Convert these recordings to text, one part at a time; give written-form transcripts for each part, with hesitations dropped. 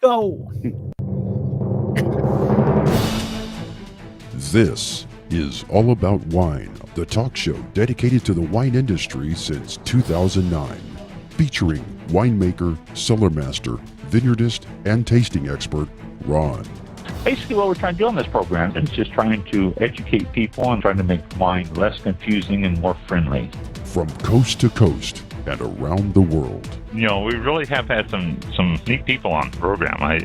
Go. This is All About Wine, the talk show dedicated to the wine industry since 2009, featuring winemaker, cellar master, vineyardist, and tasting expert Ron. Basically, what we're trying to do on this program is just trying to educate people and trying to make wine less confusing and more friendly. From coast to coast and around the world. You know, we really have had some neat people on the program. I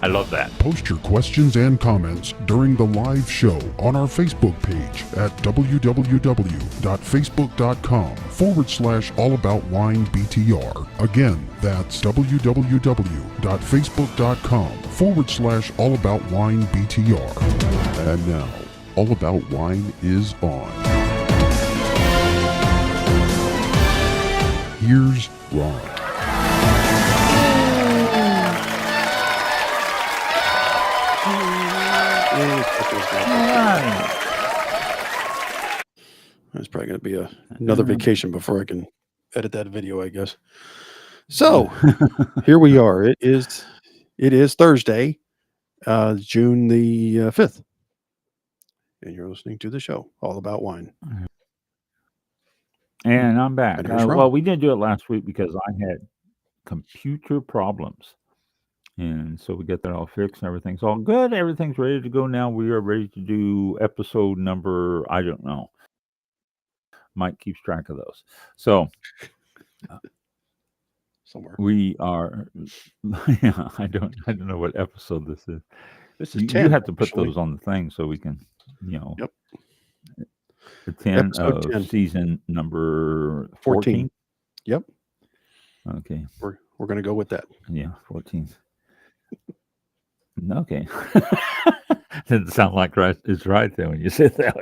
love that. Post your questions and comments during the live show on our Facebook page at www.facebook.com/allaboutwinebtr. Again, that's www.facebook.com/allaboutwinebtr. And now, All About Wine is on. Here's Ron. It's probably going to be another vacation before I can edit that video, I guess. So here we are. It is Thursday, June the 5th, and you're listening to the show All About Wine. And I'm back. And here's Ron. Well, we didn't do it last week because I had computer problems. And so we got that all fixed and everything's all good. Everything's ready to go now. We are ready to do episode number, I don't know. Mike keeps track of those. So somewhere we are, yeah, I don't know what episode this is. This is 10. You have to put actually. those on the thing so we can, you know. Yep. The 10 Episode of 10. season number 14. Yep. Okay. We're going to go with that. Yeah, 14. Okay. Didn't sound like it's right there when you said that.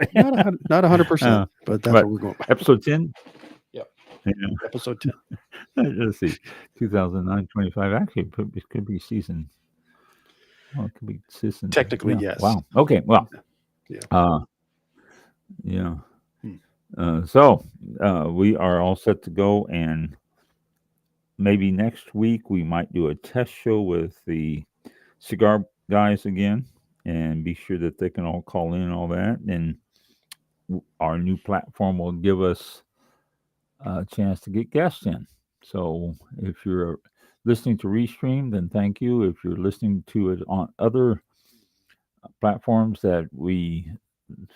Not 100%, but that's what we're going by. Episode 10? Yep. Yeah. Episode 10. Let's see. 2009, 25. Actually, it could be season. Well, it could be season. Technically, yes. Wow. Okay. Well. Yeah. Yeah. So we are all set to go, and maybe next week we might do a test show with the cigar guys again, and be sure that they can all call in and all that. And our new platform will give us a chance to get guests in. So if you're listening to Restream, then thank you. If you're listening to it on other platforms that we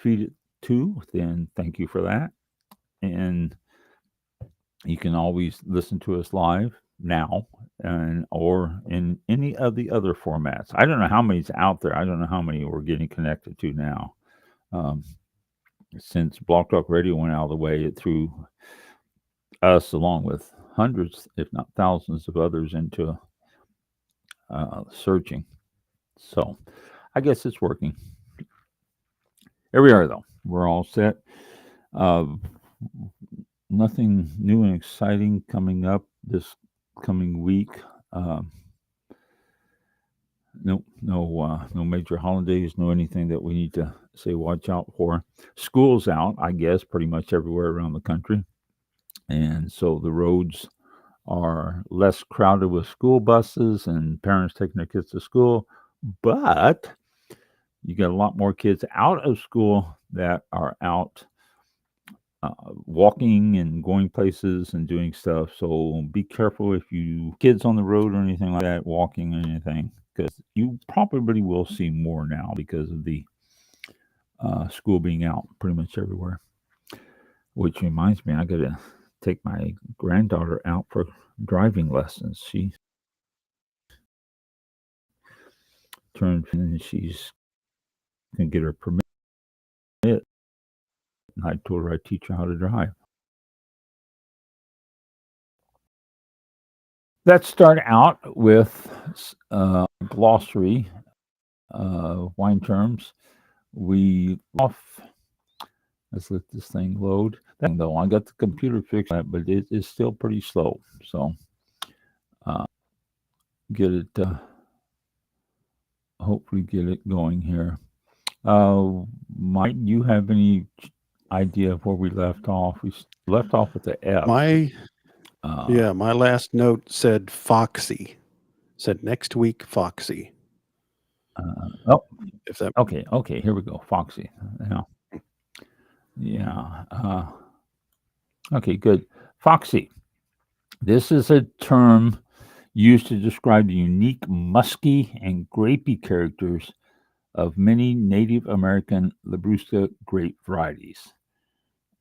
feed it to, then thank you for that. And you can always listen to us live now or in any of the other formats. I don't know how many's out there. I don't know how many we're getting connected to now. Since Blog Talk Radio went out of the way, it threw us along with hundreds, if not thousands of others into searching. So I guess it's working. Here we are, though. We're all set. Nothing new and exciting coming up this coming week. No major holidays, no anything that we need to say watch out for. School's out, I guess, pretty much everywhere around the country. And so the roads are less crowded with school buses and parents taking their kids to school. But you got a lot more kids out of school that are out walking and going places and doing stuff. So be careful if you kids on the road or anything like that, walking or anything, because you probably will see more now because of the school being out pretty much everywhere. Which reminds me, I got to take my granddaughter out for driving lessons. She turned and she's going to get her permit. And I told her I'd teach her how to drive. Let's start out with glossary, wine terms. Let's let this thing load. Though I got the computer fixed, but it is still pretty slow. So get it, hopefully get it going here. Mike, you have any idea of where we left off? We left off with the F. My last note said Foxy. Said next week, Foxy. Oh, If that okay. Here we go. Foxy. Yeah. Yeah. Okay, good. Foxy. This is a term used to describe the unique musky and grapey characters of many Native American Labrusca grape varieties.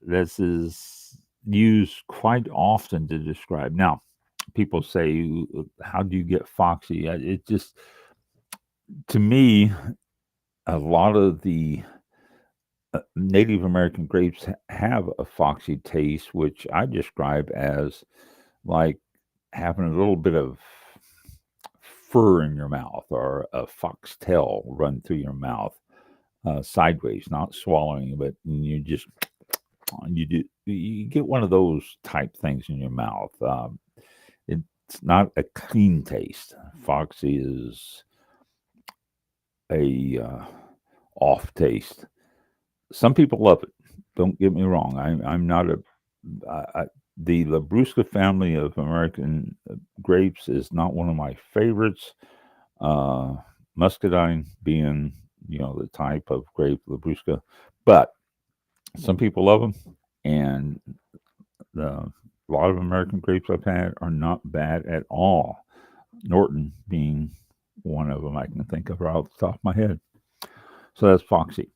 This is used quite often to describe. Now, people say, "How do you get foxy?" It just, to me, a lot of the Native American grapes have a foxy taste, which I describe as like having a little bit of fur in your mouth or a foxtail run through your mouth sideways, not swallowing, but you just you get one of those type things in your mouth. It's not a clean taste. Foxy is a off taste. Some people love it. Don't get me wrong. I'm not a I, the Labrusca family of American grapes is not one of my favorites. Uh, Muscadine being the type of grape Labrusca, but some people love them, and a lot of American grapes I've had are not bad at all. Norton being one of them I can think of right off the top of my head. So that's Foxy.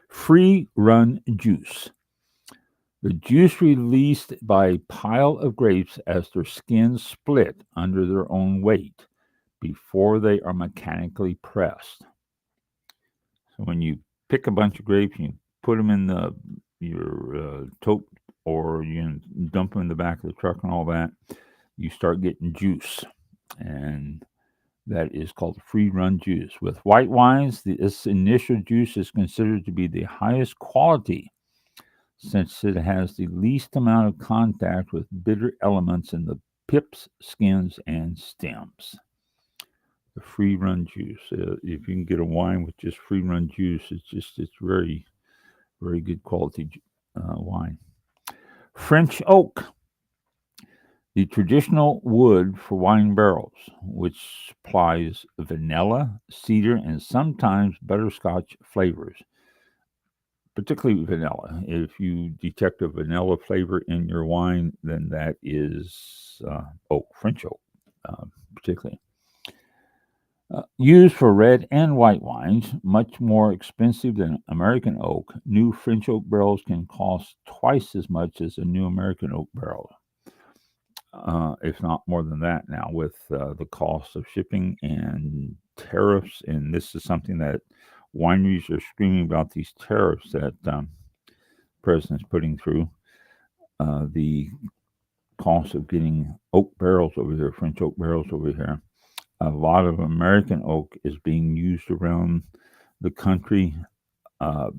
Free run juice. The juice released by a pile of grapes as their skins split under their own weight before they are mechanically pressed. So when you pick a bunch of grapes, you put them in your tote, or you dump them in the back of the truck and all that, you start getting juice, and that is called free run juice. With white wines, this initial juice is considered to be the highest quality since it has the least amount of contact with bitter elements in the pips, skins, and stems. The free run juice. If you can get a wine with just free run juice, it's very, very good quality wine. French oak, the traditional wood for wine barrels, which supplies vanilla, cedar, and sometimes butterscotch flavors, particularly vanilla. If you detect a vanilla flavor in your wine, then that is oak, French oak, particularly. Used for red and white wines, much more expensive than American oak, new French oak barrels can cost twice as much as a new American oak barrel, if not more than that now, with the cost of shipping and tariffs. And this is something that wineries are screaming about, these tariffs that president's putting through. The cost of getting oak barrels over here, French oak barrels over here. A lot of American oak is being used around the country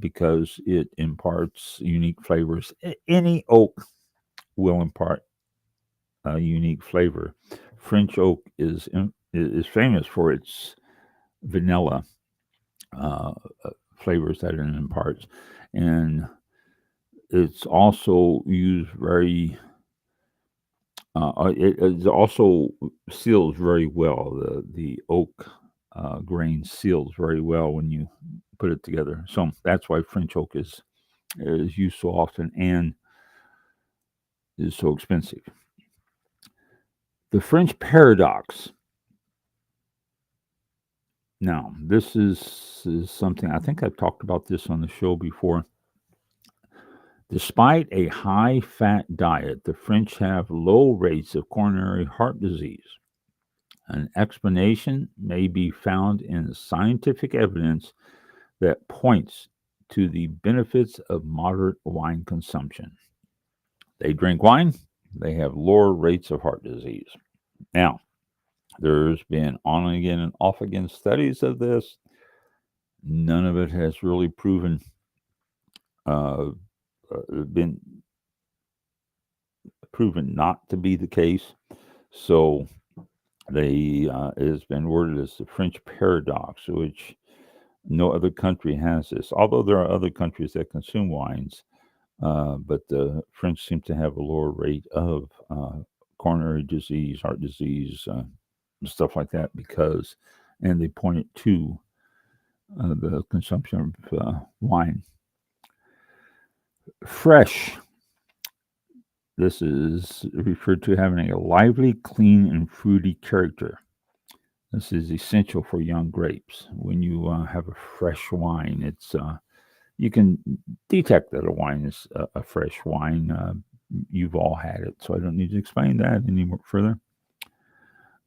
because it imparts unique flavors. Any oak will impart a unique flavor. French oak is famous for its vanilla uh, flavors that it imparts, and it's also used very. It also seals very well. The oak grain seals very well when you put it together. So that's why French oak is used so often and is so expensive. The French paradox. Now, this is something I think I've talked about this on the show before. Despite a high fat diet, the French have low rates of coronary heart disease. An explanation may be found in scientific evidence that points to the benefits of moderate wine consumption. They drink wine, they have lower rates of heart disease. Now, there's been on again and off again studies of this. None of it has really uh, been proven not to be the case. So it has been worded as the French paradox, which no other country has this. Although there are other countries that consume wines, but the French seem to have a lower rate of coronary disease, heart disease, stuff like that and they point it to the consumption of wine. Fresh. This is referred to having a lively, clean, and fruity character. This is essential for young grapes. When you have a fresh wine, you can detect that a wine is a fresh wine. You've all had it, so I don't need to explain that any more further.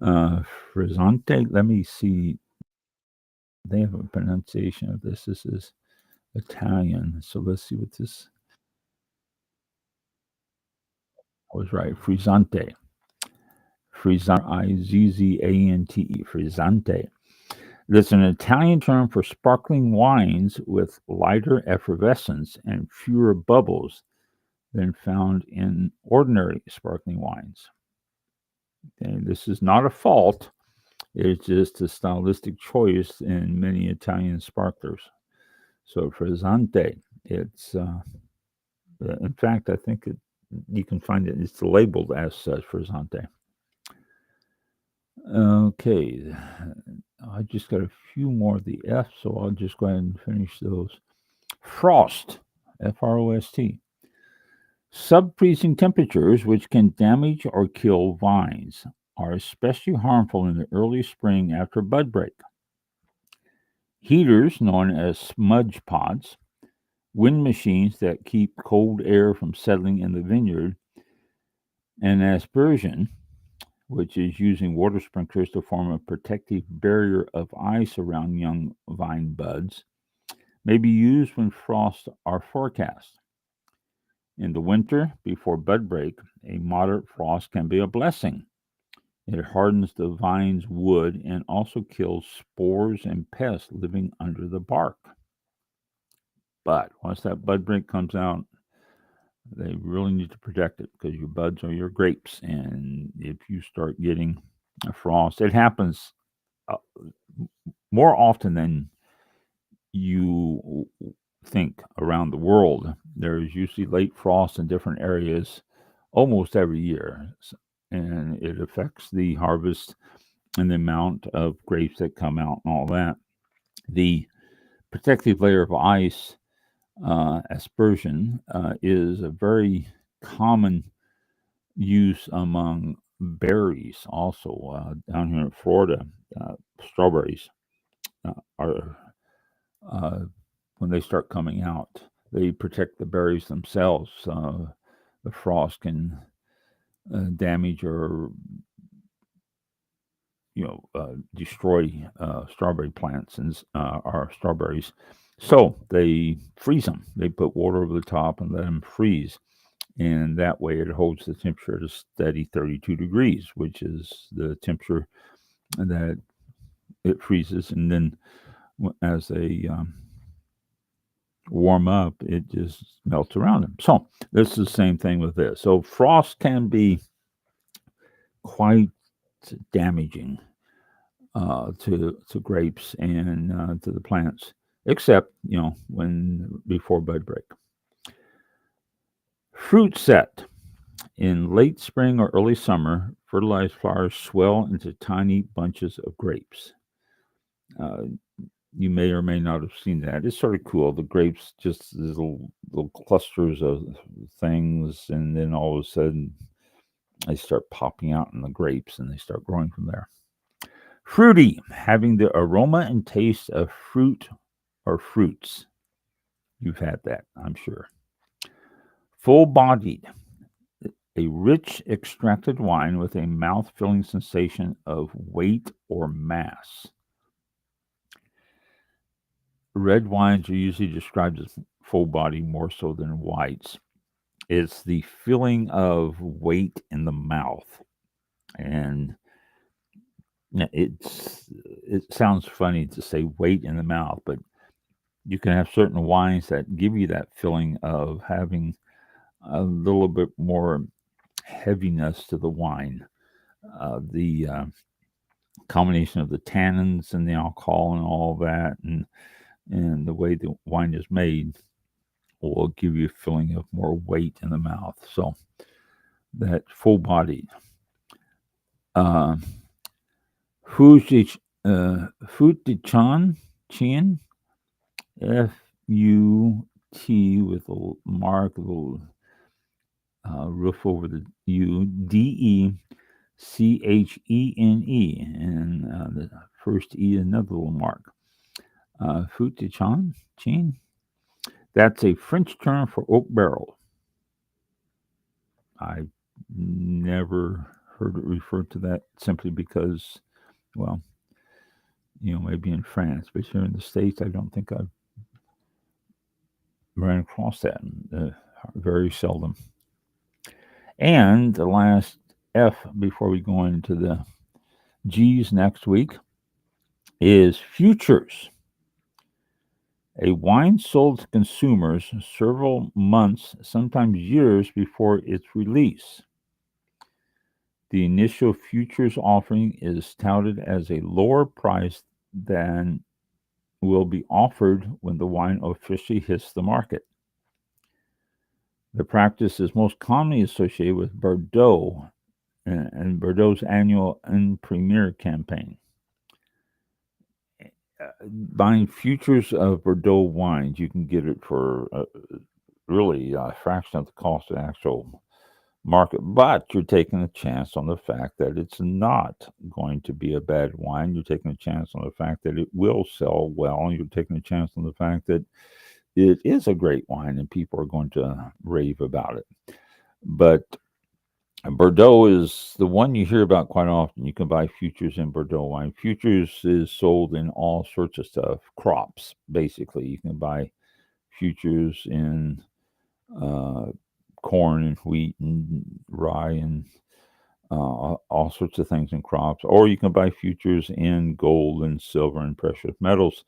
Frizzante, let me see. They have a pronunciation of this. This is Italian, so let's see what this. I was right. Frizzante. Frizzante, Izzante. Frizzante. That's an Italian term for sparkling wines with lighter effervescence and fewer bubbles than found in ordinary sparkling wines. And this is not a fault. It's just a stylistic choice in many Italian sparklers. So Frizzante, it's in fact, I think you can find it's labeled as such, Frizzante. Okay, I just got a few more of the F, so I'll just go ahead and finish those. Frost, F-R-O-S-T. Sub-freezing temperatures, which can damage or kill vines, are especially harmful in the early spring after bud break. Heaters, known as smudge pots, wind machines that keep cold air from settling in the vineyard, and aspersion, which is using water sprinklers to form a protective barrier of ice around young vine buds, may be used when frosts are forecast. In the winter, before bud break, a moderate frost can be a blessing. It hardens the vine's wood and also kills spores and pests living under the bark. But once that bud break comes out, they really need to protect it because your buds are your grapes. And if you start getting a frost, it happens more often than you think around the world. There's usually late frost in different areas almost every year. And it affects the harvest and the amount of grapes that come out and all that. The protective layer of ice, aspersion, is a very common use among berries also. Down here in Florida, strawberries are, when they start coming out, they protect the berries themselves. The frost can damage or destroy strawberry plants and our strawberries. So they freeze them. They put water over the top and let them freeze. And that way it holds the temperature at a steady 32 degrees, which is the temperature that it freezes. And then as they warm up, it just melts around them. So this is the same thing with this. So frost can be quite damaging to grapes and to the plants, except before bud break. Fruit set. In late spring or early summer, fertilized flowers swell into tiny bunches of grapes. You may or may not have seen that. It's sort of cool. The grapes, just these little clusters of things, and then all of a sudden they start popping out in the grapes and they start growing from there. Fruity, having the aroma and taste of fruit or fruits. You've had that, I'm sure. Full-bodied, a rich extracted wine with a mouth-filling sensation of weight or mass. Red wines are usually described as full-bodied more so than whites. It's the feeling of weight in the mouth. And it sounds funny to say weight in the mouth, but you can have certain wines that give you that feeling of having a little bit more heaviness to the wine. The combination of the tannins and the alcohol and all that, and the way the wine is made will give you a feeling of more weight in the mouth. So that full body. Fuji, Futichan, Chin, F-U-T with a mark, a little roof over the U, D-E-C-H-E-N-E, and the first E, another little mark. Futichan, Chin. That's a French term for oak barrel. I never heard it referred to that simply because, well, maybe in France, but here in the States, I don't think I've ran across that. Very seldom. And the last F before we go into the G's next week is futures. A wine sold to consumers several months, sometimes years before its release. The initial futures offering is touted as a lower price than will be offered when the wine officially hits the market. The practice is most commonly associated with Bordeaux and Bordeaux's annual En Premier campaign. Buying futures of Bordeaux wines, you can get it for really a fraction of the cost of the actual market, but you're taking a chance on the fact that it's not going to be a bad wine. You're taking a chance on the fact that it will sell well. You're taking a chance on the fact that it is a great wine and people are going to rave about it. But Bordeaux is the one you hear about quite often. You can buy futures in Bordeaux wine. Futures is sold in all sorts of stuff, crops, basically. You can buy futures in corn and wheat and rye and all sorts of things in crops. Or you can buy futures in gold and silver and precious metals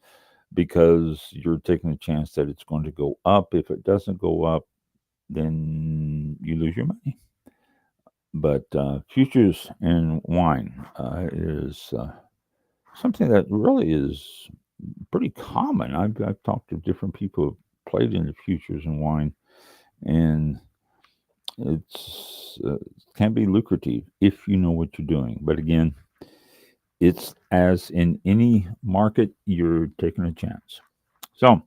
because you're taking a chance that it's going to go up. If it doesn't go up, then you lose your money. But futures in wine is something that really is pretty common. I've talked to different people who played in the futures in wine, and it's can be lucrative if you know what you're doing. But again, it's as in any market, you're taking a chance. So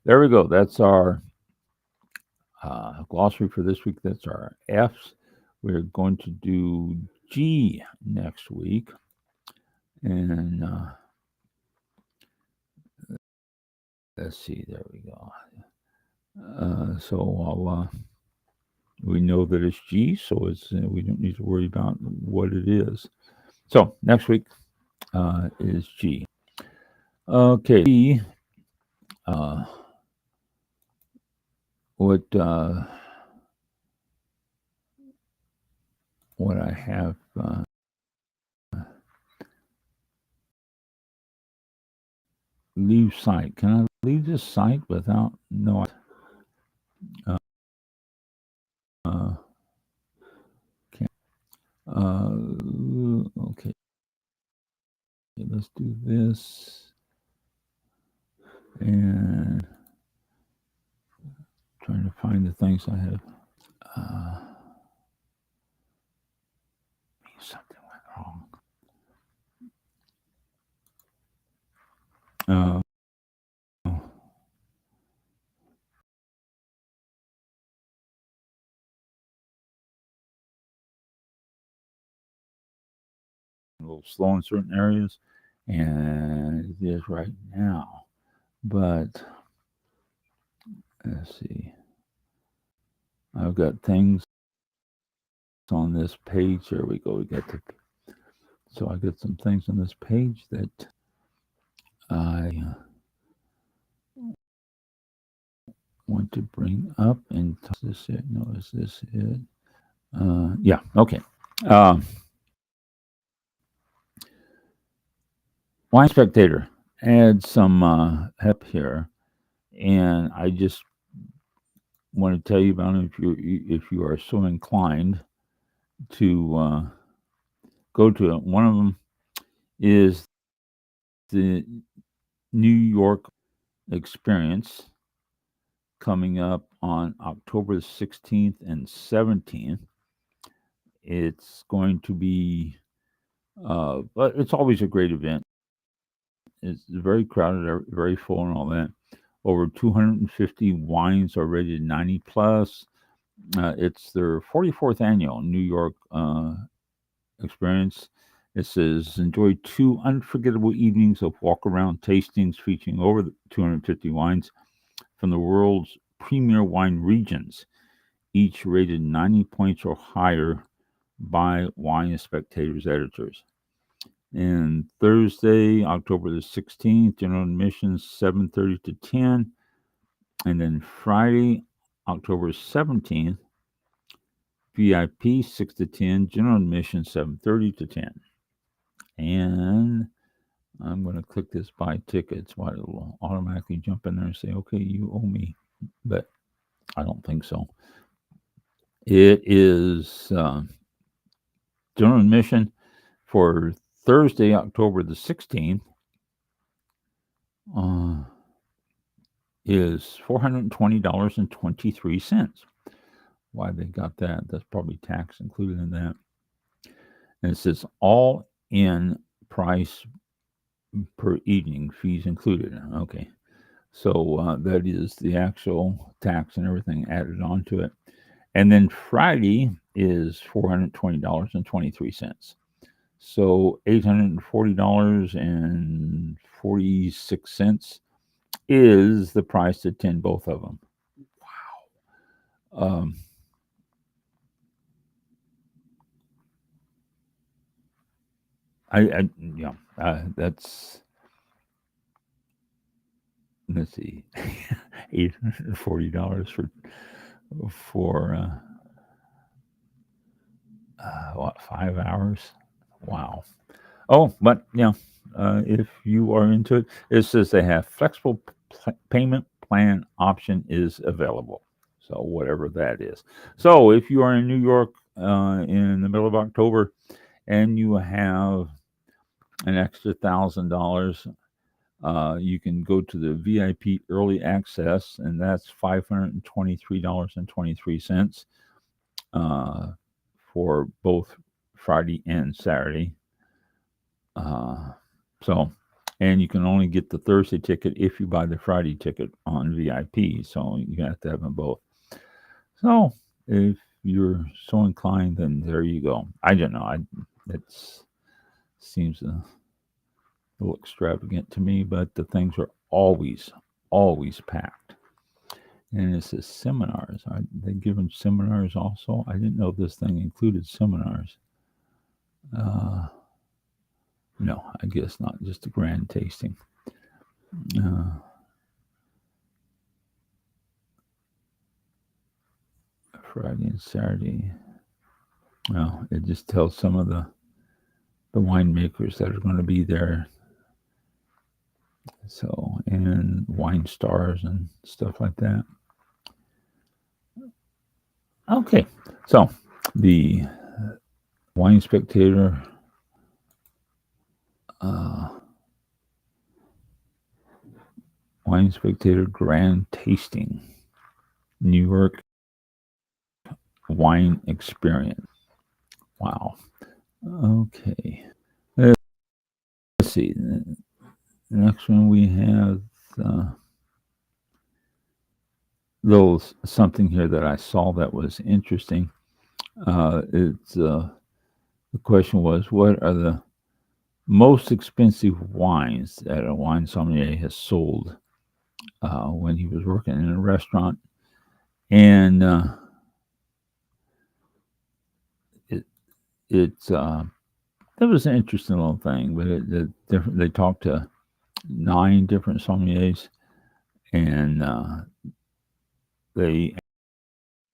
there we go. That's our glossary for this week. That's our F's. We're going to do G next week. And let's see, there we go. So we know that it's G, so it's we don't need to worry about what it is. So next week is G. Okay. G, what I have leave site. Can I leave this site without no? Okay. Okay. Let's do this and trying to find the things I have. Something went wrong. A little slow in certain areas, and it is right now. But let's see. I've got things on this page. There we go. We got so I got some things on this page that I want to bring up. And is this it? No, is this it? Yeah. Okay. Wine Spectator add some help here, and I just want to tell you about it if you are so inclined to go to it. One of them is the New York Experience coming up on October 16th and 17th. It's going to be But it's always a great event. It's very crowded, very full, and all that. Over 250 wines are rated 90 plus. It's their 44th annual New York experience. It says enjoy 2 unforgettable evenings of walk around tastings featuring over 250 wines from the world's premier wine regions, each rated 90 points or higher by Wine Spectator's editors. And Thursday, October the 16th, general admission 7:30 to 10. And then Friday, October 17th, VIP 6 to 10, general admission 7:30 to 10. And I'm going to click this buy tickets. Why it'll automatically jump in there and say, okay, you owe me. But I don't think so. It is general admission for Thursday, October the 16th, is $420.23. Why they got that? That's probably tax included in that. And it says all in price per evening, fees included. Okay. So that is the actual tax and everything added onto it. And then Friday is $420.23. So $840.46 is the price to attend both of them. Wow. That's, let's see, $840 for what, 5 hours? Wow. Oh, but if you are into it, it says they have flexible payment plan option is available. So whatever that is. So if you are in New York in the middle of October and you have an extra $1,000, you can go to the VIP early access, and that's $523.23 for both Friday and Saturday. And you can only get the Thursday ticket if you buy the Friday ticket on VIP. So you have to have them both. So if you're so inclined, then there you go. I don't know. It seems a little extravagant to me, but the things are always packed. And it says seminars. Are they giving seminars also? I didn't know this thing included seminars. No, I guess not. Just a grand tasting. Friday and Saturday. Well, it just tells some of the winemakers that are going to be there. So, and wine stars and stuff like that. Okay, so the Wine Spectator Grand Tasting, New York Wine Experience. Wow. Okay. Let's see. The next one we have something here that I saw that was interesting. The question was, what are the most expensive wines that a wine sommelier has sold when he was working in a restaurant? And that was an interesting little thing, but they talked to 9 different sommeliers, and they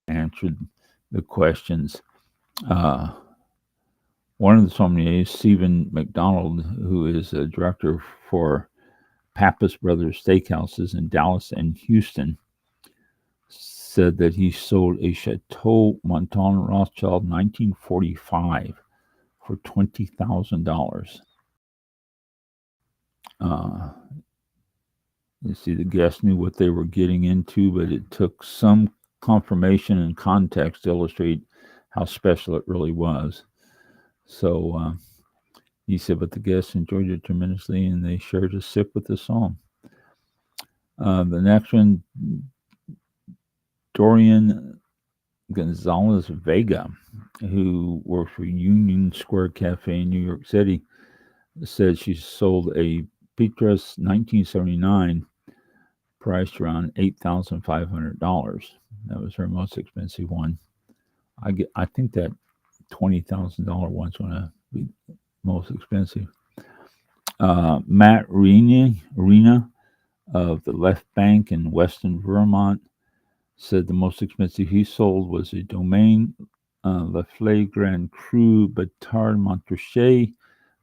answered the questions. One of the sommeliers, Stephen McDonald, who is a director for Pappas Brothers Steakhouses in Dallas and Houston, said that he sold a Chateau Monton Rothschild 1945 for $20,000. You see, the guests knew what they were getting into, but it took some confirmation and context to illustrate how special it really was. So He said, but the guests enjoyed it tremendously, and they shared a sip with the song. The next one, Dorian Gonzalez Vega, who works for Union Square Cafe in New York City, said she sold a Petrus 1979 priced around $8,500. That was her most expensive one. I think that $20,000 one's going to be most expensive. Matt Arena of the Left Bank in Western Vermont said the most expensive he sold was a Domaine Le Flagrant Cru Batard Montrachet,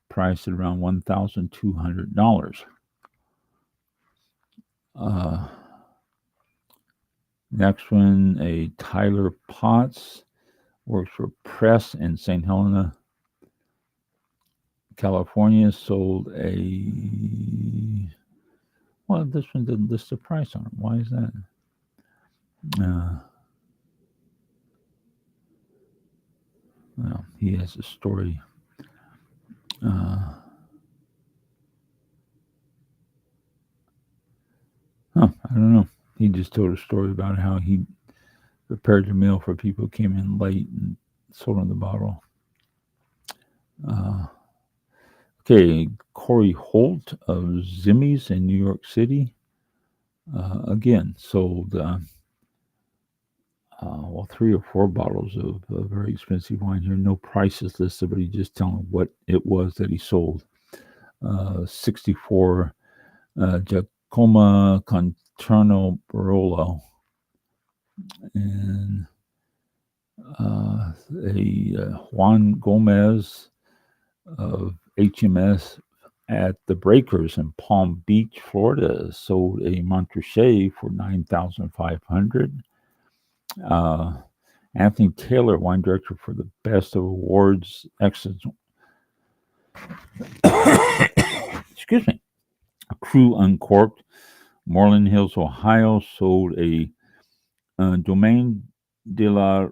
priced at around $1,200. Next one, a Tyler Potts, works for Press in St. Helena, California, sold a... Well, this one didn't list the price on it. Why is that? Well, he has a story. I don't know. He just told a story about how he prepared the meal for people who came in late and sold them the bottle. Okay, Corey Holt of Zimmy's in New York City, again, sold 3 or 4 bottles of very expensive wine here. No prices listed, but he just telling what it was that he sold. 64 Giacomo Conterno Barolo and a Juan Gomez of HMS at the Breakers in Palm Beach, Florida, sold a Montrachet for $9,500. Anthony Taylor, wine director for the Best of Awards, excellent. Excuse me. A Crew Uncorked, Moreland Hills, Ohio, sold a Domaine de la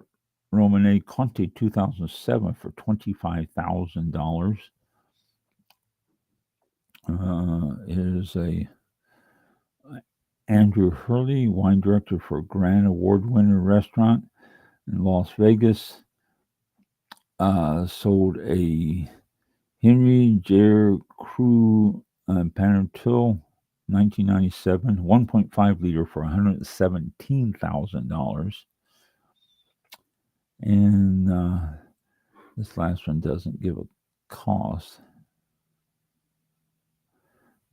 Romane Conti 2007 for $25,000. Is a Andrew Hurley, wine director for Grand Award winner restaurant in Las Vegas, sold a Henry J. Crew Panetul 1997 1.5 liter for $117,000. And this last one doesn't give a cost.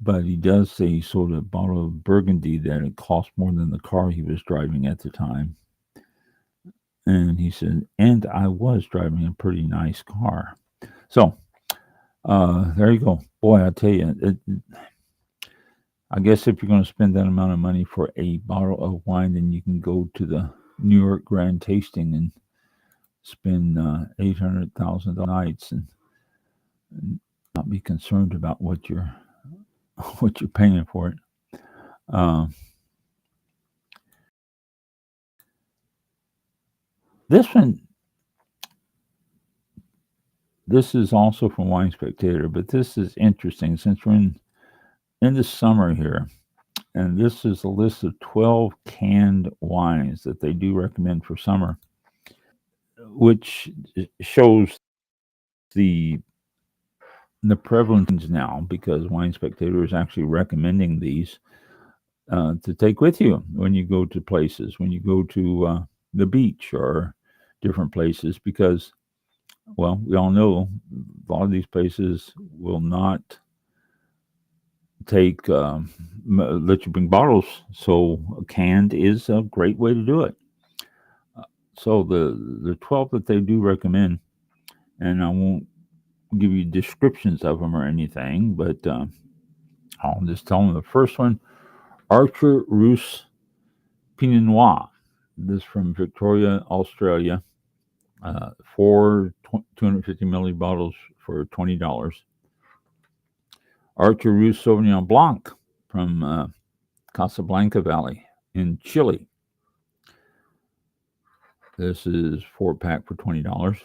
But he does say he sold a bottle of Burgundy that it cost more than the car he was driving at the time. And he said, and I was driving a pretty nice car. So, there you go. Boy, I tell you, I guess if you're going to spend that amount of money for a bottle of wine, then you can go to the New York Grand Tasting and spend $800,000 nights and not be concerned about what you're paying for it. This is also from Wine Spectator, but this is interesting since we're in the summer here, and this is a list of 12 canned wines that they do recommend for summer, which shows the prevalence now, because Wine Spectator is actually recommending these to take with you when you go to places, when you go to the beach or different places, because, well, we all know a lot of these places will not let you bring bottles, so canned is a great way to do it. So the 12 that they do recommend, and I won't give you descriptions of them or anything, but I'll just tell them the first one, Archer Roos Pinot Noir. This from Victoria, Australia. 4 250 milliliter bottles for $20. Archer Roos Sauvignon Blanc from Casablanca Valley in Chile. This is 4-pack for $20.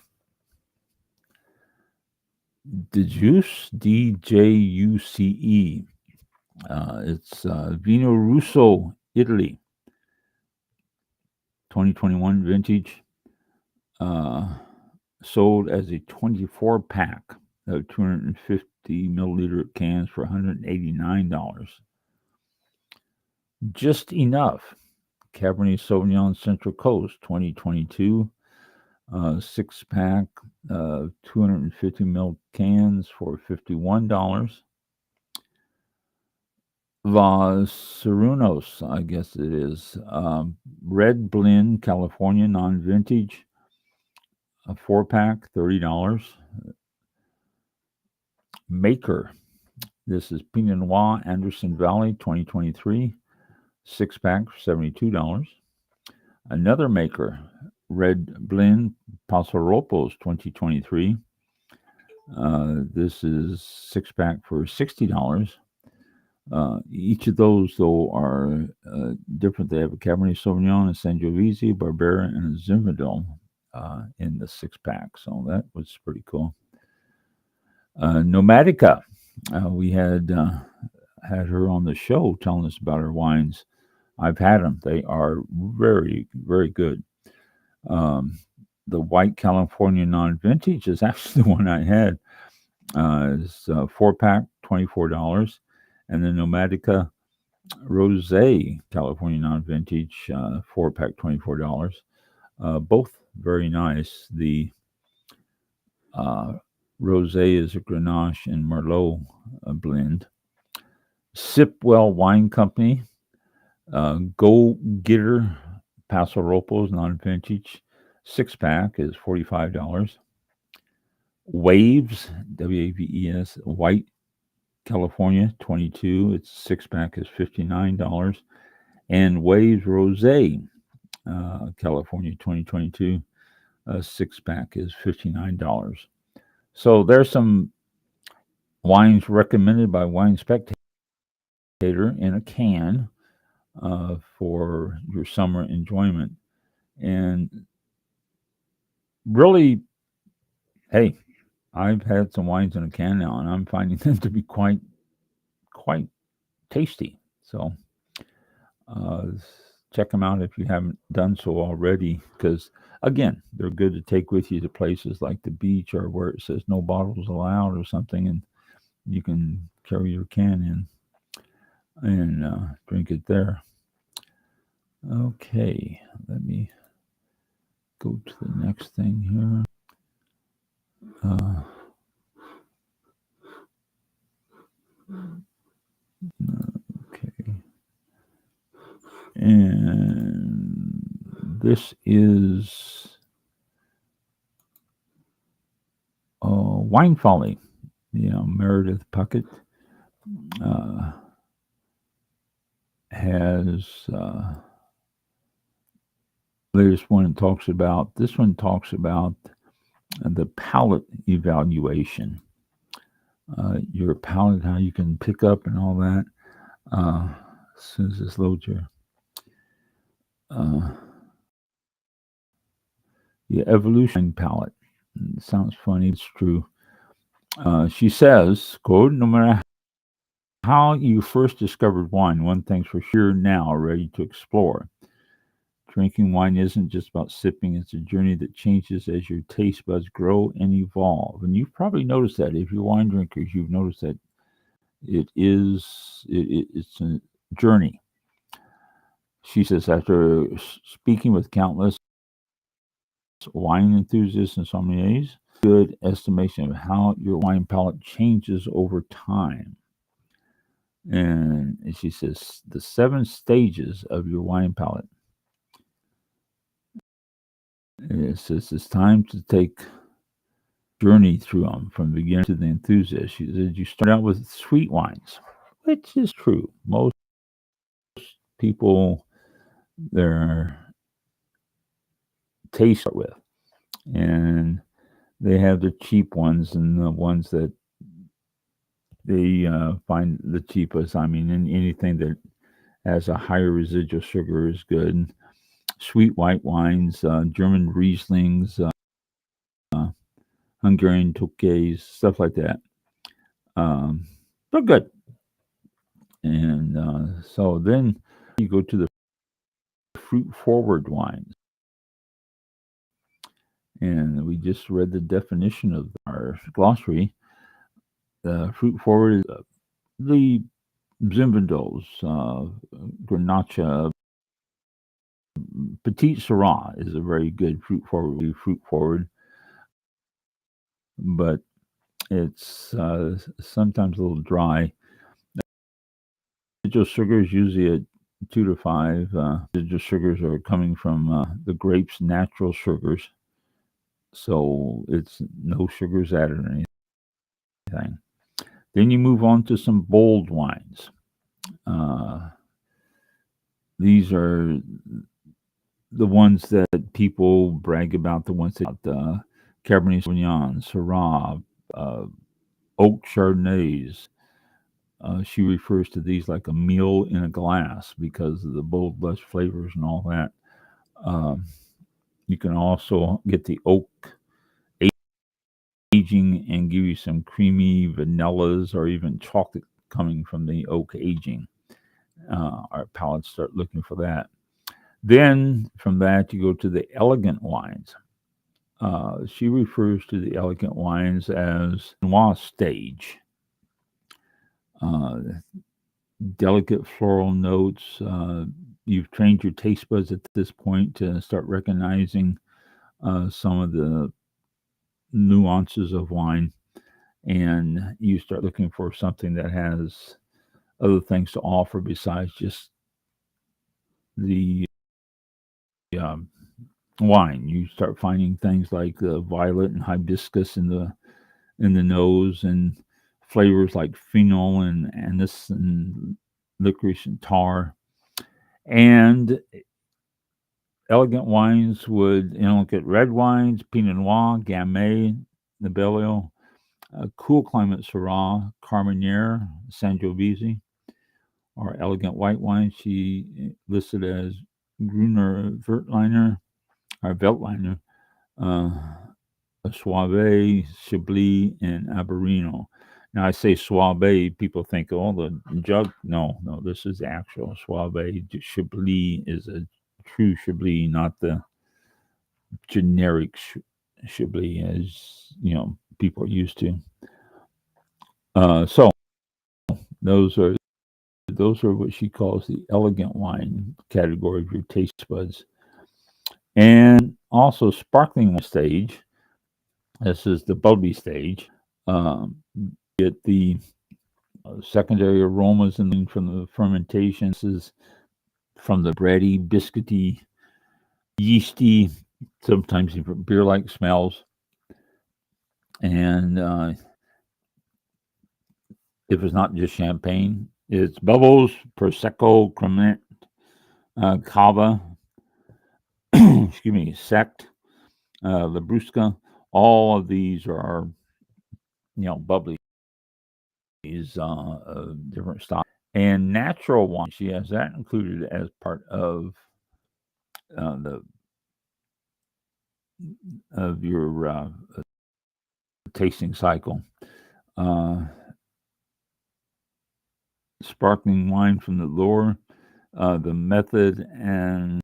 the juice, DJUCE. It's Vino Russo, Italy, 2021 vintage. Uh, Sold as a 24 pack of 250 milliliter cans for $189. Just enough. Cabernet Sauvignon Central Coast 2022 six pack 250 ml cans for $51. Los Serenos, I guess it is. Red Blend California non vintage, a four pack, $30. Maker, this is Pinot Noir Anderson Valley 2023, six pack, $72. Another Maker, Red Blend Paso Robles 2023. This is six pack for $60. Each of those, though, are different. They have a Cabernet Sauvignon, a Sangiovese, Barbera, and a Zinfandel in the six pack. So that was pretty cool. Nomatica, we had her on the show telling us about her wines. I've had them. They are very, very good. The White California non-vintage is actually the one I had. It's a four-pack, $24. And the Nomatica Rosé California non-vintage, four-pack, $24. Both very nice. The Rosé is a Grenache and Merlot blend. Sipwell Wine Company, Go Getter Paso Robles non-vintage, six pack is $45. Waves, Waves, White California 22, its six pack is $59. And Waves Rosé California 2022, six pack is $59. So there's some wines recommended by Wine Spectator in a can for your summer enjoyment. And really, hey, I've had some wines in a can now, and I'm finding them to be quite tasty. So check them out if you haven't done so already, because again, they're good to take with you to places like the beach or where it says no bottles allowed or something, and you can carry your can in and drink it there. Okay, let me go to the next thing here. Okay. And this is Wine Folly. Meredith Puckett has latest one talks about. This one talks about the palate evaluation. Your palate, how you can pick up and all that. As soon as this loads here. The evolution palate. It sounds funny. It's true. She says, quote, no matter how you first discovered wine, one thing's for sure now, ready to explore. Drinking wine isn't just about sipping. It's a journey that changes as your taste buds grow and evolve. And you've probably noticed that. If you're wine drinkers, you've noticed that it's a journey. She says, after speaking with countless wine enthusiasts and sommeliers, good estimation of how your wine palate changes over time. And she says, the 7 stages of your wine palate. It says it's time to take journey through them from the beginner to the enthusiast. She said you start out with sweet wines, which is true. Most people, their taste start with, and they have the cheap ones and the ones that they find the cheapest. I mean, anything that has a higher residual sugar is good. Sweet white wines, German Rieslings, Hungarian Tokais, stuff like that. But good. And so then you go to the fruit forward wines. And we just read the definition of our glossary. Fruit forward is the Zinfandels, Grenache, Petit Syrah is a very good fruit forward, but it's sometimes a little dry. Residual sugars usually at 2 to 5. Residual sugars are coming from the grape's natural sugars, so it's no sugars added or anything. Then you move on to some bold wines. These are the ones that people brag about, the ones that Cabernet Sauvignon, Syrah, Oak Chardonnays. She refers to these like a meal in a glass because of the bold, lush flavors and all that. You can also get the oak aging and give you some creamy vanillas or even chocolate coming from the oak aging. Our palates start looking for that. Then from that, you go to the elegant wines. She refers to the elegant wines as noir stage. Delicate floral notes. You've trained your taste buds at this point to start recognizing some of the nuances of wine, and you start looking for something that has other things to offer besides just the wine. You start finding things like violet and hibiscus in the nose, and flavors like phenol and anise and licorice and tar. And elegant wines would look at red wines, Pinot Noir, Gamay, Nebbiolo, cool climate Syrah, Carmenere, Sangiovese, or elegant white wines. She listed as Gruner Veltliner, or Veltliner, Soave, Chablis, and Averino. Now, I say Soave, people think, oh, the jug. No, this is actual Soave. Chablis is a true Chablis, not the generic Chablis as people are used to. So those are what she calls the elegant wine category of your taste buds. And also sparkling wine stage. This is the bubbly stage. Get the secondary aromas and from the fermentation. This is from the bready, biscuity, yeasty, sometimes even beer-like smells. And if it's not just champagne, it's bubbles, prosecco, cremant, cava, excuse me, sect, labrusca. All of these are, bubbly. These different styles. And natural wine, she has that included as part of the of your tasting cycle. Sparkling wine from the Loire, the Method and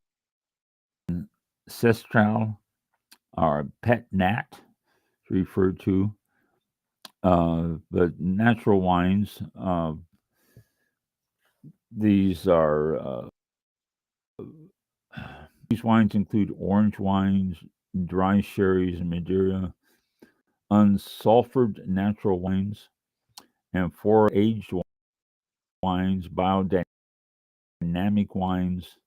Cestral, or Pet Nat, referred to. But natural wines, these are these wines include orange wines, dry sherries and Madeira, unsulfured natural wines, and aged wines, biodynamic wines.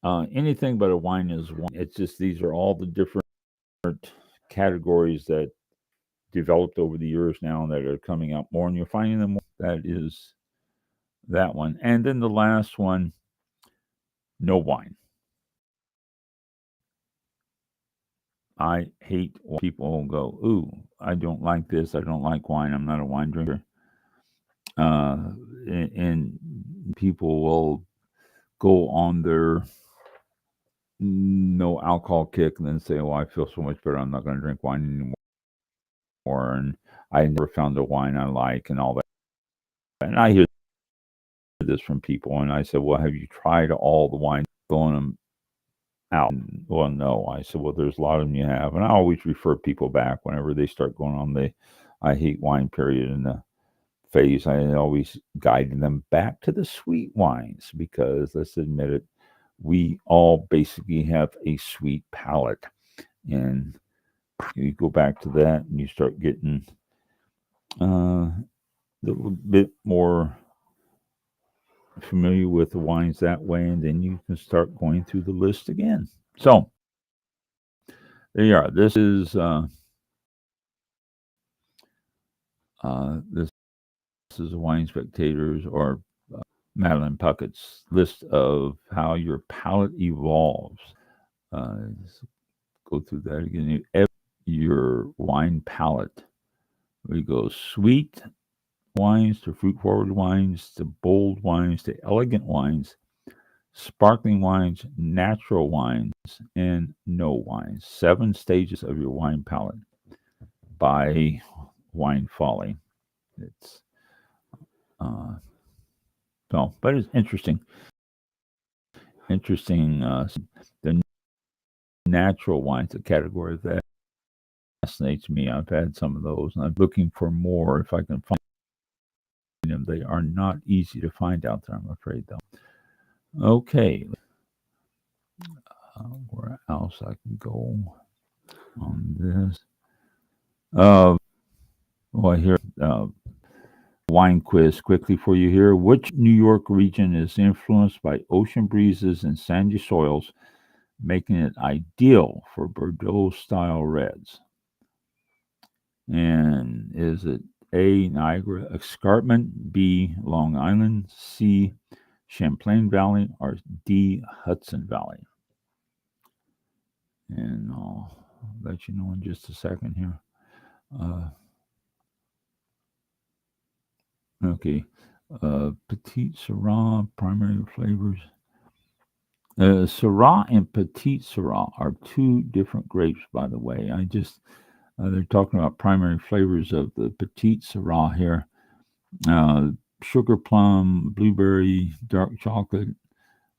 Anything but a wine is wine. It's just these are all the different categories that developed over the years now that are coming out more, and you're finding them. That is that one. And then the last one, no wine. I hate when people go, ooh, I don't like this. I don't like wine. I'm not a wine drinker. And people will go on their no alcohol kick and then say, oh, I feel so much better. I'm not going to drink wine anymore. and I never found a wine I like and all that. And I hear this from people, and I said, "Well, have you tried all the wines, throwing them out?" And, well, no. I said, "Well, there's a lot of them you have," and I always refer people back whenever they start going on the "I hate wine" period in the phase. I always guide them back to the sweet wines because, let's admit it, we all basically have a sweet palate, and you go back to that, and you start getting a little bit more familiar with the wines that way, and then you can start going through the list again. So there you are. This is a Wine Spectators or Madeline Puckett's list of how your palate evolves. Let's go through that again. Your wine palate. We go sweet wines to fruit forward wines to bold wines to elegant wines, sparkling wines, natural wines, and no wines. 7 stages of your wine palate by Wine Folly. It's but it's interesting. The natural wines, the category that fascinates me. I've had some of those, and I'm looking for more if I can find them. They are not easy to find out there, I'm afraid, though. Okay. Where else I can go on this? I hear wine quiz quickly for you here. Which New York region is influenced by ocean breezes and sandy soils, making it ideal for Bordeaux-style reds? And is it A, Niagara Escarpment, B, Long Island, C, Champlain Valley, or D, Hudson Valley? And I'll let you know in just a second here. Okay. Petite Syrah, primary flavors. Syrah and Petite Syrah are 2 different grapes, by the way. They're talking about primary flavors of the Petite Syrah here. Sugar plum, blueberry, dark chocolate,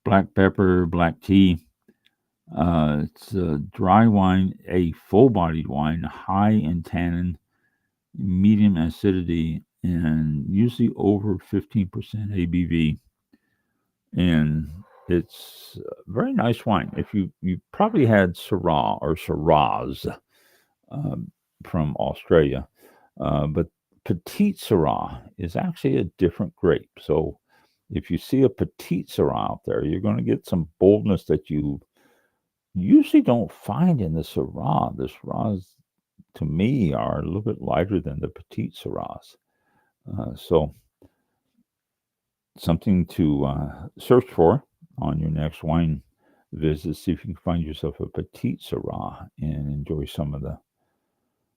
black pepper, black tea. It's a dry wine, a full-bodied wine, high in tannin, medium acidity, and usually over 15% ABV. And it's a very nice wine. If you probably had Syrah or Syrahs from Australia, but Petite Syrah is actually a different grape. So if you see a Petite Syrah out there, you're going to get some boldness that you usually don't find in the Syrah. The Syrahs, to me, are a little bit lighter than the Petite Syrahs. So something to search for on your next wine visit. See if you can find yourself a Petite Syrah and enjoy some of the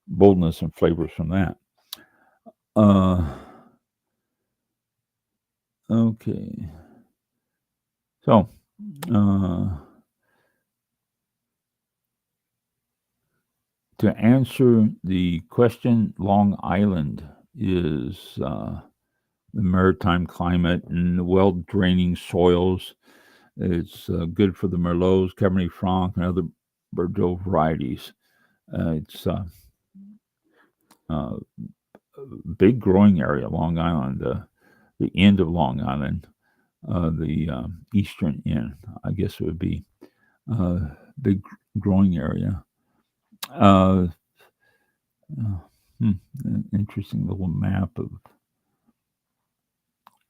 boldness and flavors from that. Okay. So, to answer the question, Long Island is the maritime climate and well-draining soils. It's good for the Merlots, Cabernet Franc, and other Bordeaux varieties. It's a big growing area, Long Island, the end of Long Island, the eastern end, I guess it would be big growing area. An interesting little map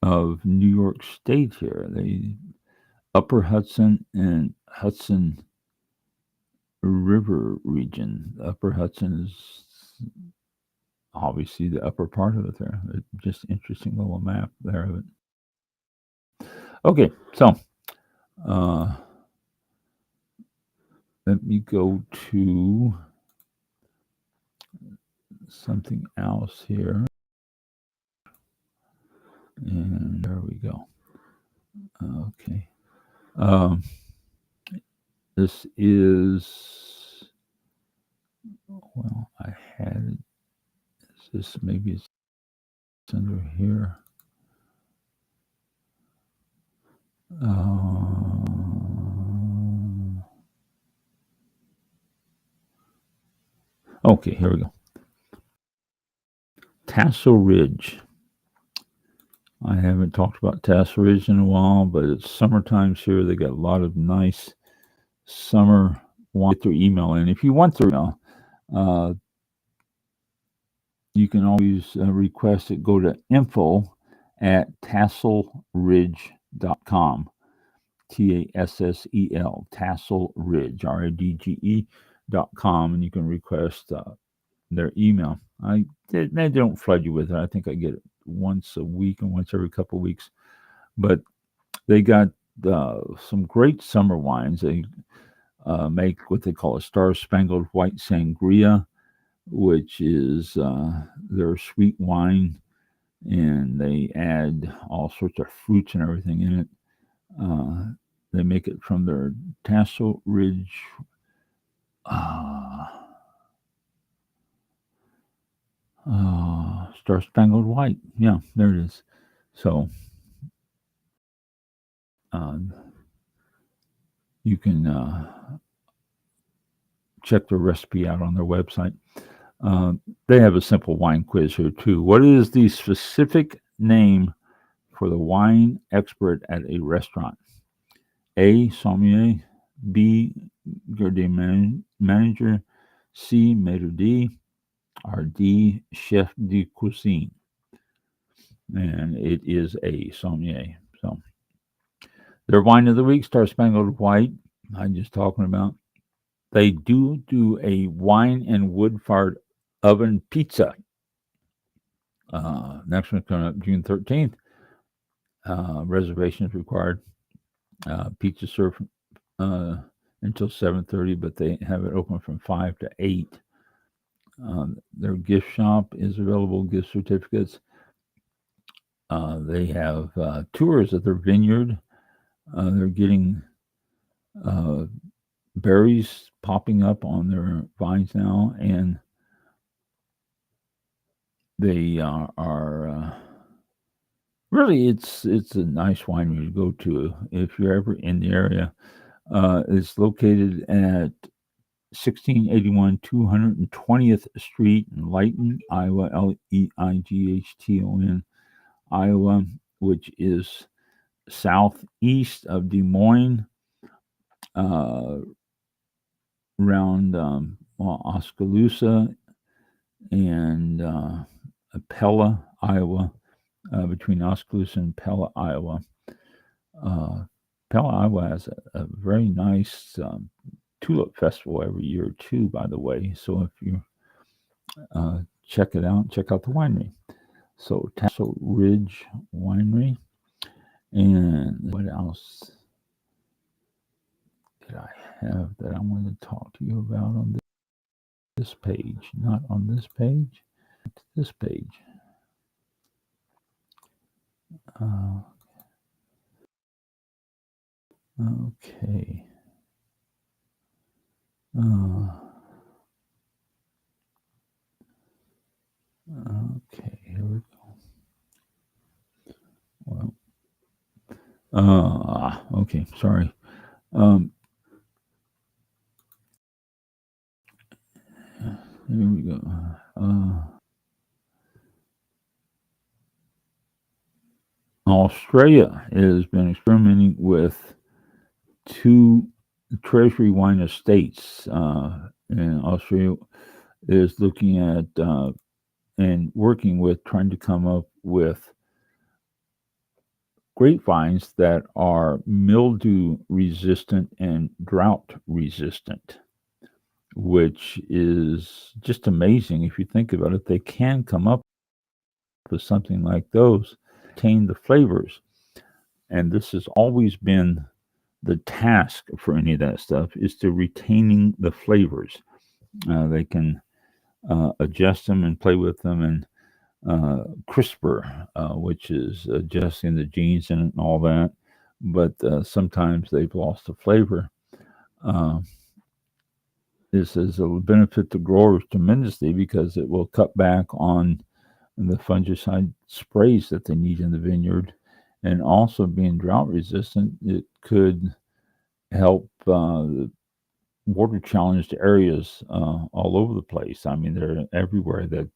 of New York State here. The Upper Hudson and Hudson River region. The Upper Hudson is obviously the upper part of it there. Just interesting little map there of it. Okay, so let me go to something else here. And there we go. Okay. This is, well, I had it This maybe it's under here. Okay, here we go. Tassel Ridge. I haven't talked about Tassel Ridge in a while, but it's summertime here. They got a lot of nice summer wine. Get their email in. If you want their email, you can always request it. Go to info@tasselridge.com. TASSEL, Tassel Ridge, RIDGE.com, and you can request their email. They don't flood you with it. I think I get it once a week and once every couple of weeks. But they got some great summer wines. They make what they call a Star Spangled White Sangria, which is their sweet wine, and they add all sorts of fruits and everything in it. They make it from their Tassel Ridge Star Spangled White. Yeah, there it is. So you can check the recipe out on their website. They have a simple wine quiz here too. What is the specific name for the wine expert at a restaurant? A, sommelier. B, garde manager. C, maître d', or D, chef de cuisine. And it is a sommelier. So their wine of the week, Star Spangled White, I'm just talking about. They do a wine and wood-fired oven pizza. Next one coming up June 13th. Reservations required. Pizza served until 7:30, but they have it open from 5 to 8. Their gift shop is available, gift certificates. They have tours of their vineyard. They're getting berries popping up on their vines now, and they are really it's a nice winery to go to if you're ever in the area. It's located at 1681 220th Street in Leighton, Iowa, Leighton, Iowa, which is southeast of Des Moines, around Oskaloosa and Pella, Iowa, between Oskaloosa and Pella, Iowa. Pella, Iowa has a very nice tulip festival every year too, by the way. So if you check it out, check out the winery. So Tassel Ridge Winery. And what else did I have that I wanted to talk to you about on this page? Not on this page, this page. Okay. Okay, here we go. Well, okay, sorry. Here we go. Australia has been experimenting with 2 treasury wine estates. And Australia is looking at and working with trying to come up with grapevines that are mildew resistant and drought resistant, which is just amazing if you think about it. They can come up with something like those, retain the flavors. And this has always been the task for any of that stuff, is to retaining the flavors. They can adjust them and play with them, and CRISPR, which is adjusting the genes in it and all that. But sometimes they've lost the flavor. this will benefit the growers tremendously because it will cut back on the fungicide sprays that they need in the vineyard, and also being drought resistant, it could help water challenged areas all over the place. I mean, they're everywhere that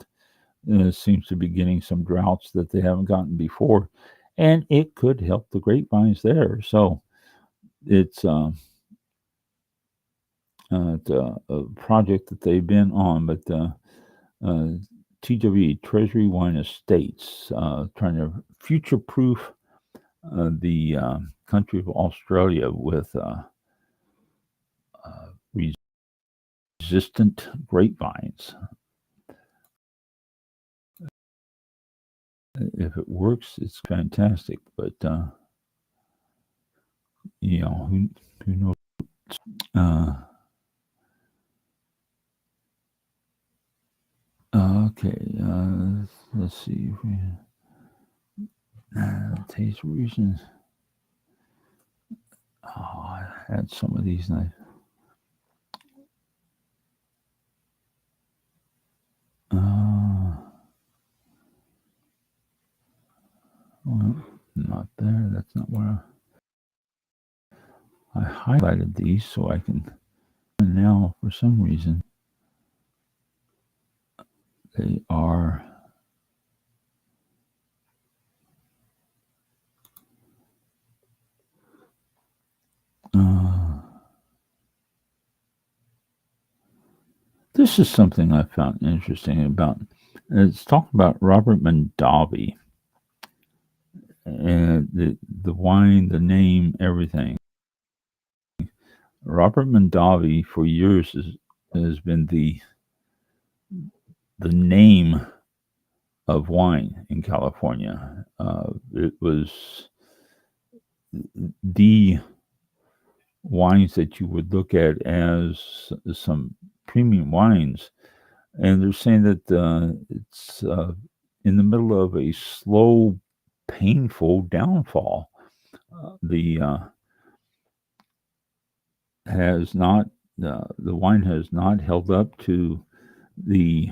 seems to be getting some droughts that they haven't gotten before, and it could help the grapevines there. So it's a project that they've been on, but uh, TWE Treasury Wine Estates trying to future proof the country of Australia with resistant grapevines. If it works, it's fantastic. But who knows? Okay, let's see. Taste reasons. Oh, I had some of these. Well, not there. That's not where I highlighted these so I can. And now, for some reason, they are. This is something I found interesting about. It's talking about Robert Mondavi and the wine, the name, everything. Robert Mondavi for years has been the name of wine in California. It was the wines that you would look at as some premium wines, and they're saying that it's in the middle of a slow, painful downfall. The wine has not held up to the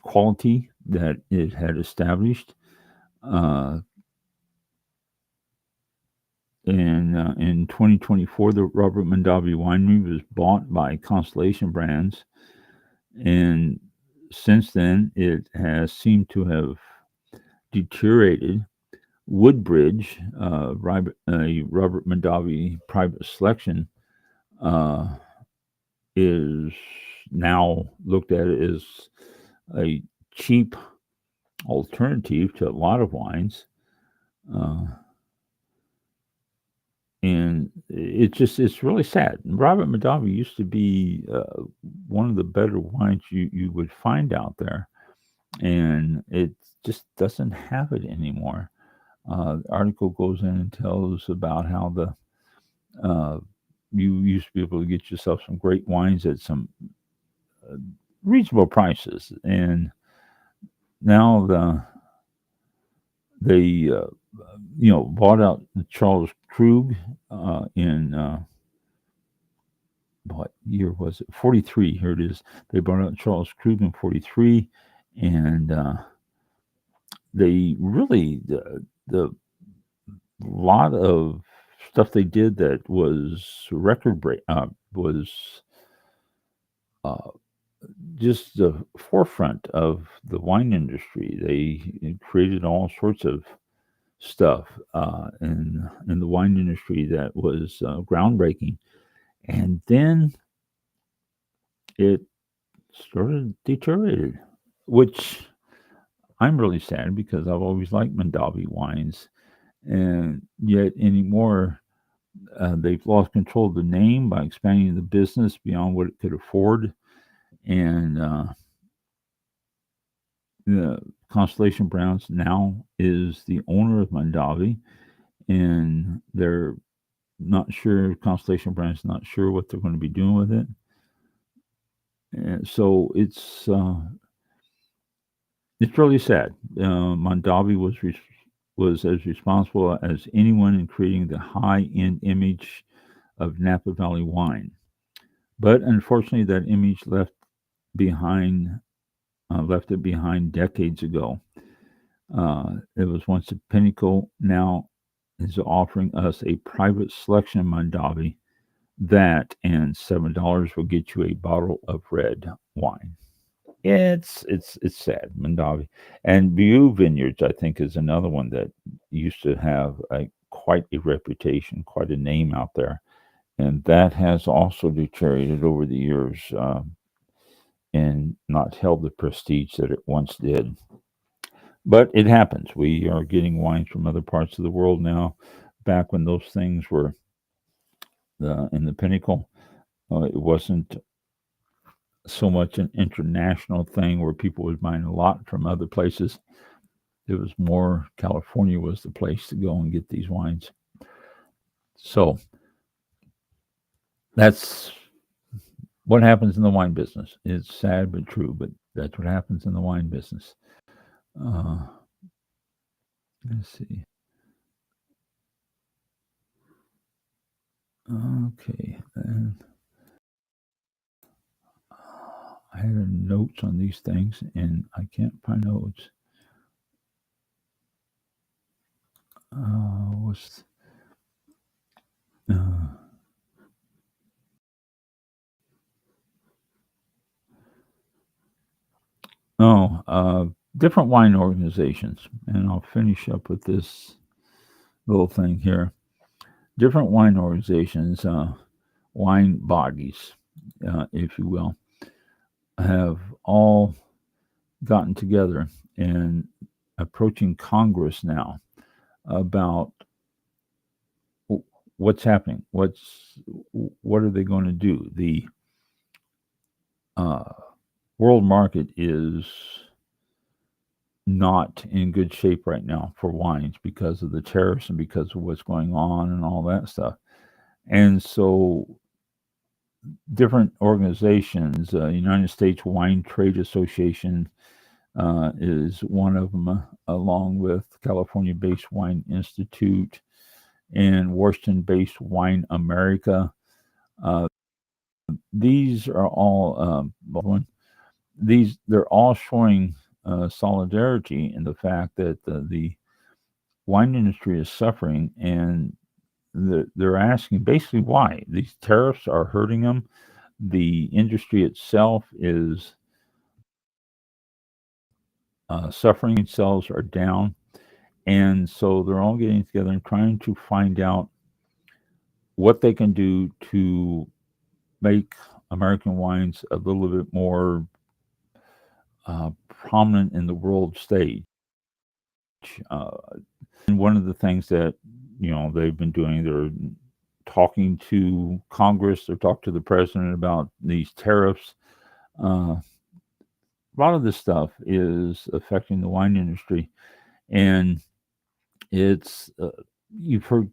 quality that it had established. In 2024, the Robert Mondavi Winery was bought by Constellation Brands, and since then it has seemed to have deteriorated. Woodbridge, a Robert Mondavi private selection, is now looked at as a cheap alternative to a lot of wines. And it's really sad. Robert Mondavi used to be one of the better wines you would find out there, and it just doesn't have it anymore. The article goes in and tells about how you used to be able to get yourself some great wines at some reasonable prices, and now they bought out Charles Krug in what year was it? 43. Here it is. They bought out Charles Krug in 43, and they really the lot of stuff they did that was record break was just the forefront of the wine industry. They created all sorts of stuff in the wine industry that was groundbreaking, and then it started deteriorated, which I'm really sad because I've always liked Mondavi wines, and yet anymore they've lost control of the name by expanding the business beyond what it could afford, and the Constellation Brands now is the owner of Mondavi, and they're not sure. Constellation Brands not sure what they're going to be doing with it, and so it's really sad. Mondavi was as responsible as anyone in creating the high-end image of Napa Valley wine. But unfortunately, that image behind left it behind decades ago. It was once a pinnacle. Now is offering us a private selection of Mondavi. That and $7 will get you a bottle of red wine. It's sad, Mondavi. And Beau Vineyards, I think, is another one that used to have quite a reputation, quite a name out there, and that has also deteriorated over the years, and not held the prestige that it once did. But it happens. We are getting wines from other parts of the world now. Back when those things were in the pinnacle, it wasn't so much an international thing where people was buying a lot from other places. It was more California was the place to go and get these wines. So that's what happens in the wine business. It's sad but true, but that's what happens in the wine business. Uh, let's see. Okay. And I had notes on these things and I can't find notes. What's different wine organizations, and I'll finish up with this little thing here. Different wine organizations, wine bodies, if you will, have all gotten together and approaching Congress now about what's happening. What are they going to do? The world market is not in good shape right now for wines because of the tariffs and because of what's going on and all that stuff. And so different organizations, United States Wine Trade Association is one of them, along with California-based Wine Institute and Washington-based Wine America. These are all they're all showing solidarity in the fact that the wine industry is suffering, and they're asking basically why these tariffs are hurting them. The industry itself is suffering. Sales are down, and so they're all getting together and trying to find out what they can do to make American wines a little bit more prominent in the world stage. And one of the things that they've been doing, they're talking to Congress, they're talking to the president about these tariffs. A lot of this stuff is affecting the wine industry, and it's you've heard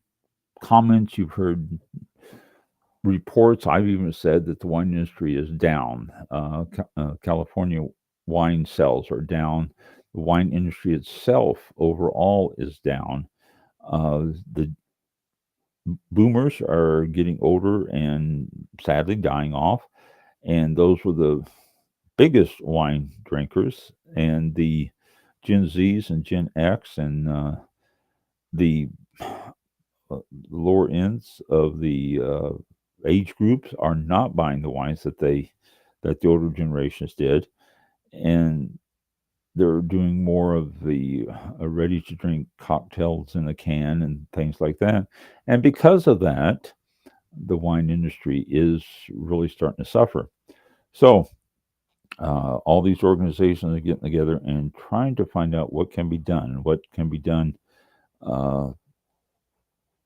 comments, you've heard reports. I've even said that the wine industry is down. California wine sales are down. The wine industry itself overall is down. The boomers are getting older and sadly dying off, and those were the biggest wine drinkers. And the Gen Zs and Gen X and the lower ends of the age groups are not buying the wines that the older generations did, and they're doing more of the ready to drink cocktails in a can and things like that. And because of that, the wine industry is really starting to suffer. So all these organizations are getting together and trying to find out what can be done, and what can be done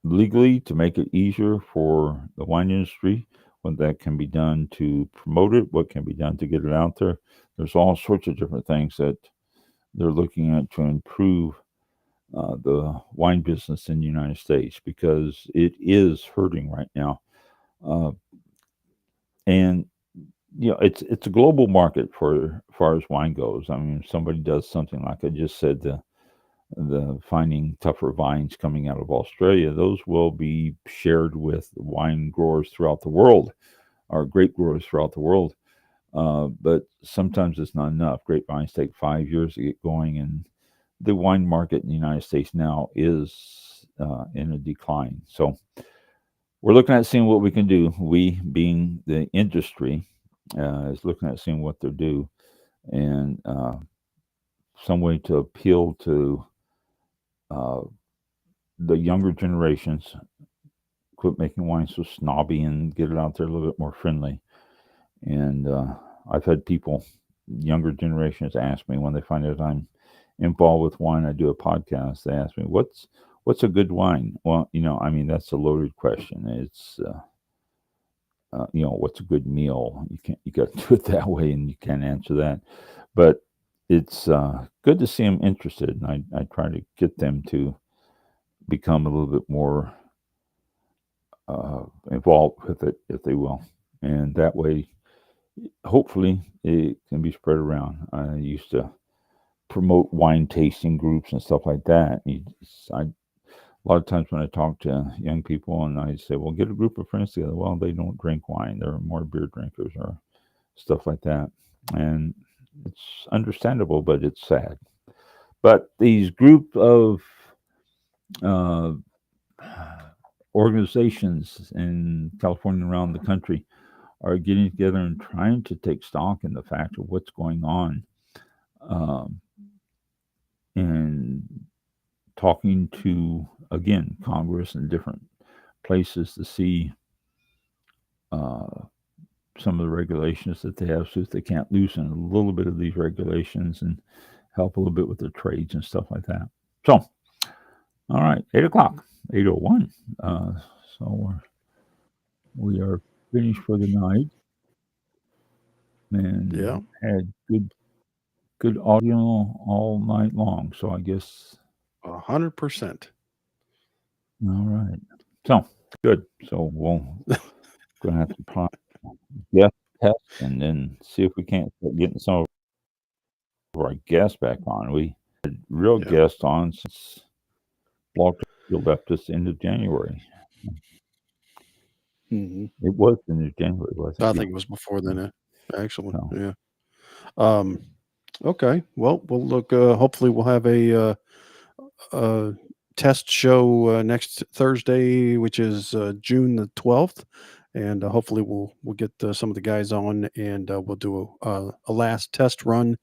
legally to make it easier for the wine industry, what that can be done to promote it, what can be done to get it out there. There's all sorts of different things that they're looking at to improve the wine business in the United States, because it is hurting right now. And it's a global market for as far as wine goes. I mean, if somebody does something like I just said, the finding tougher vines coming out of Australia, those will be shared with wine growers throughout the world. are grape growers throughout the world. But sometimes it's not enough. Grapevines take 5 years to get going, and the wine market in the United States now is in a decline. So we're looking at seeing what we can do. We, being the industry, is looking at seeing what they do, and some way to appeal to the younger generations, quit making wine so snobby and get it out there a little bit more friendly. And I've had people, younger generations, ask me when they find out I'm involved with wine. I do a podcast. They ask me, "What's a good wine?" Well, I mean, that's a loaded question. It's what's a good meal? You got to do it that way, and you can't answer that. But it's good to see them interested, and I try to get them to become a little bit more involved with it, if they will, and that way, hopefully, it can be spread around. I used to promote wine tasting groups and stuff like that. A lot of times when I talk to young people, and I say, "Well, get a group of friends together." Well, they don't drink wine; they're more beer drinkers or stuff like that, and it's understandable, but it's sad. But these group of uh, organizations in California and around the country are getting together and trying to take stock in the fact of what's going on, and talking to, again, Congress and different places to see some of the regulations that they have, so if they can't loosen a little bit of these regulations and help a little bit with the trades and stuff like that. So, all right, 8 o'clock, 8:01. So we are finished for the night, and Yeah. had good audio all night long. So I guess 100%. all right. So good. So we'll gonna have to try guest test and then see if we can't start getting some of our guests back on. We had real Yeah. guests on since Blog Talk left us end of January. hmm It was end of January, wasn't I it? think it was before then, actually. So, Yeah. Okay. Well, we'll look. Hopefully, we'll have a test show next Thursday, which is June the 12th, and hopefully we'll get some of the guys on, and we'll do a last test run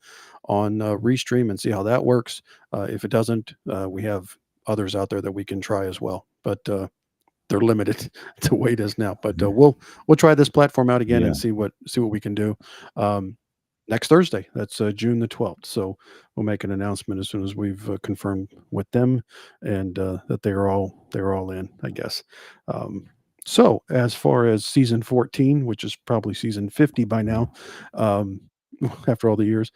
on Restream and see how that works. If it doesn't, we have others out there that we can try as well, but they're limited to the way it is now. But we'll try this platform out again yeah. and see what we can do. Next Thursday, that's June the 12th. So we'll make an announcement as soon as we've confirmed with them, and that they're all in, I guess. So as far as season 14, which is probably season 50 by now, after all the years,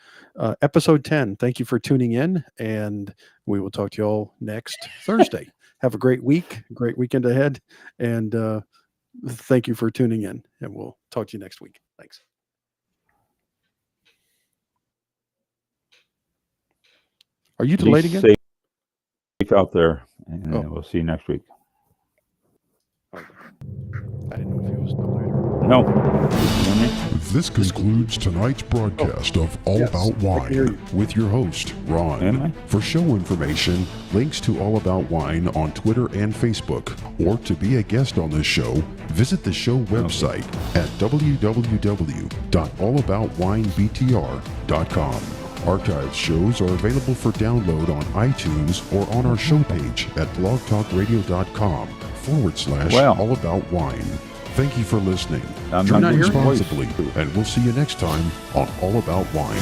episode 10. Thank you for tuning in, and we will talk to you all next Thursday. Have a great week, great weekend ahead, and thank you for tuning in, and we'll talk to you next week. Thanks. Are you delayed again? Be safe out there, and we'll see you next week. Okay. I didn't know if he was delayed or No. This concludes tonight's broadcast of All About Wine with your host, Ron. Am I? For show information, links to All About Wine on Twitter and Facebook, or to be a guest on this show, visit the show website at www.allaboutwinebtr.com. Archived shows are available for download on iTunes or on our show page at blogtalkradio.com/allaboutwine. Thank you for listening. I'm Drink not hearing responsibly, and we'll see you next time on All About Wine.